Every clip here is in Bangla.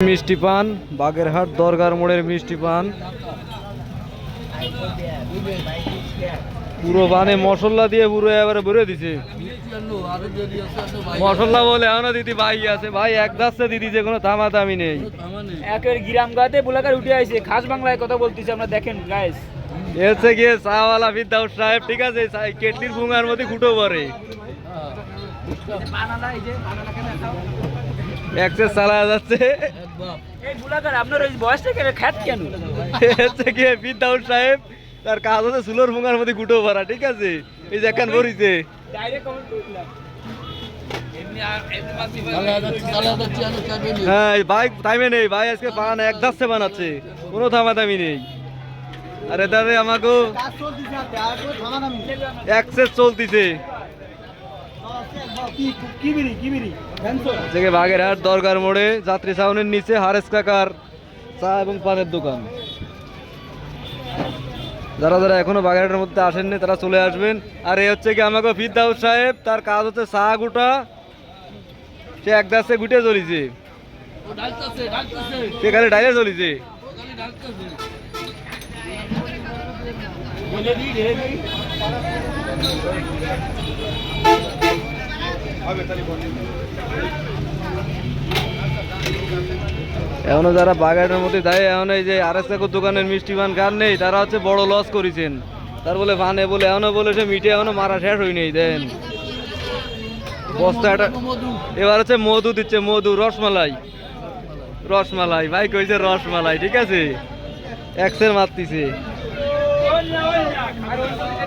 মিষ্টি পান বাগেরহাট দরগার মোড়ের মিষ্টি পান পুরো পানে মশলা দিয়ে পুরো এবারে ভরে দিছে মশলা বলে এখনো দিদি ভাই আছে ভাই এক দাসে দিদি যে কোনো থামা দামি নেই একের গ্রাম গাতে বুলাকার উঠে আইছে খাস বাংলায় কথা বলতেছে আমরা দেখেন গাইস এসে গিয়ে চাওয়ালা ফিরদাউস সাহেব ঠিক আছে কেটলির ভুঙার মধ্যে ফুটো পড়ে এক্সেস চালা যাচ্ছে এই বুলাকার আপনার ওই বয়সটা কেন খ্যাত কেন এসে গিয়ে ফিরদাউস সাহেব তার কাজ হচ্ছে সুলোর ভুঙার মধ্যে ফুটো পড়া ঠিক আছে এই যে একখান ভরিছে ডাইরেক্ট কমেন্ট করলাম হ্যাঁ ভাই টাইমে নেই ভাই আজকে পান এক দাসে বানাচ্ছে কোনো থামাদামি নেই আর এদারে আমাকে অ্যাক্সেস চলতিছে থেকে বাগেরহাট দরগার মোড়ে যাত্রী ছাউনির নিচে হারেস কাকার চা এবং পানের দোকান যারা যারা এখনো বাগেরহাটের মধ্যে আসেননি তারা চলে আসবেন আর এই হচ্ছে কি আমাকে ফিরদাউস সাহেব তার কাজ হচ্ছে চা গুটা সে এক দাসে গুটে চলিছে সে খালি ডাইলে চলিছে এখনো যারা বাগেরহাটের মধ্যে দেয় এখন এই যে আরএস কাকুর দোকানের মিষ্টি পান খান নেই তারা হচ্ছে বড় লস করেছেন তার বলে পানে বলে এখনো বলে সে মিটে এখনো মারা শেষ হই নেই দেন বস্তা এটা এবার হচ্ছে মধু দিচ্ছে মধু রসমালাই রসমালাই ভাই কইছে রসমালাই ঠিক আছে এক্সের মারতিছে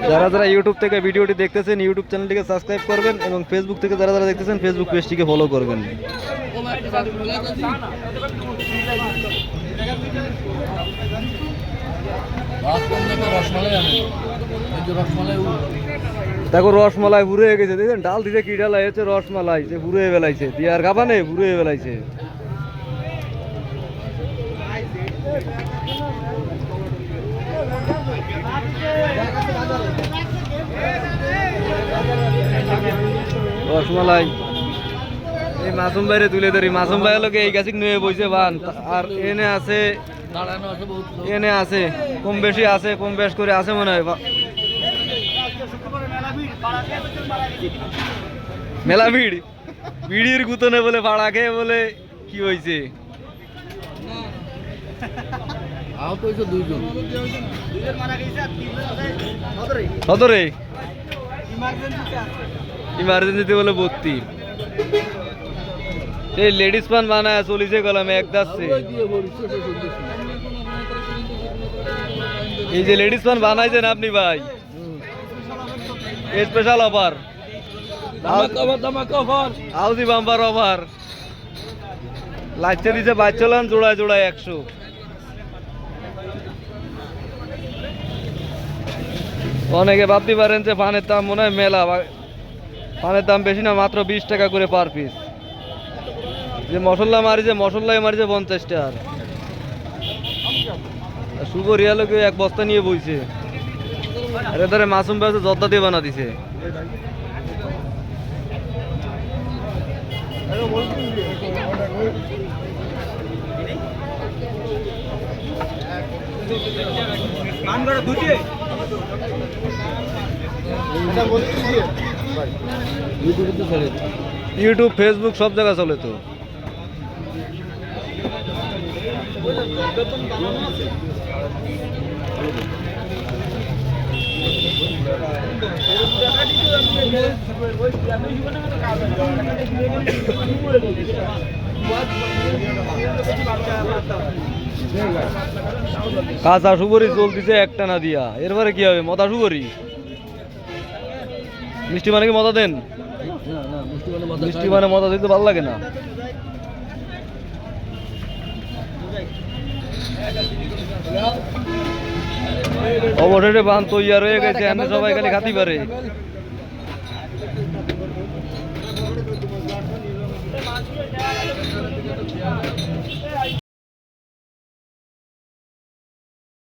যারা যারা ইউটিউব থেকে ভিডিওটি দেখতেছেন ইউটিউব চ্যানেলটিকে সাবস্ক্রাইব করবেন এবং ফেসবুক থেকে যারা যারা দেখতেছেন ফেসবুক পেজটিকে ফলো করবেন দেখো রসমালাই বুড়ে হয়ে গেছে দেখছেন ডাল দিতে কি ডাল হচ্ছে রসমালাই যে বুড়ে হয়ে বেলাইছে দিয়ে আর গাবা নেই বুড়ে হয়ে বেলাইছে রসমালাই এই মাসুম ভাইরে তুলে ধরি মাসুম ভাই লোকে এই গাছিক নিয়ে বইছে বান আর এনে আছে কম বেশি আছে কম বেশ করে আছে মনে হয় মেলা ভিড় ভিড়ির গুতনে বলে ভাড়া খেয়ে বলে কি হয়েছে সদরে ইমার্জেন্সিতে বলে ভর্তি সেই লেডিস পান বানায় চলিছে গলামে এক দাসছে এই যে লেডিস পান বানাইছেন আপনি ভাই স্পেশাল অফার হাউজি বাম্পার অফার লাগছে দিছে বাচ্চালান জোড়ায় জোড়ায় 100 অনেকে ভাবতে পারেন যে পানের দাম মনে হয় মেলা পানের দাম বেশি না মাত্র 20 টাকা করে পার পিস যে মশলা মারিছে মশলাই মারিছে 50 টাকা শুভ রিয়ালোকে এক বস্তা নিয়ে বইছে আরে ধরে মাসুম ভাই জর্দা দিয়ে বানা দিছে ইউটিউব ফেসবুক সব জায়গা চলে তো কাঁচা সুবরি চলতেছে একটা না দিয়া এরপরে কি হবে মদা সুবরি মিষ্টি মানে কি মদা দেন মিষ্টি মানে মদা দিতে ভালো লাগে না অবশেষে বান তৈয়ার হয়ে গেছে আমি সবাই খালি খাতি পারে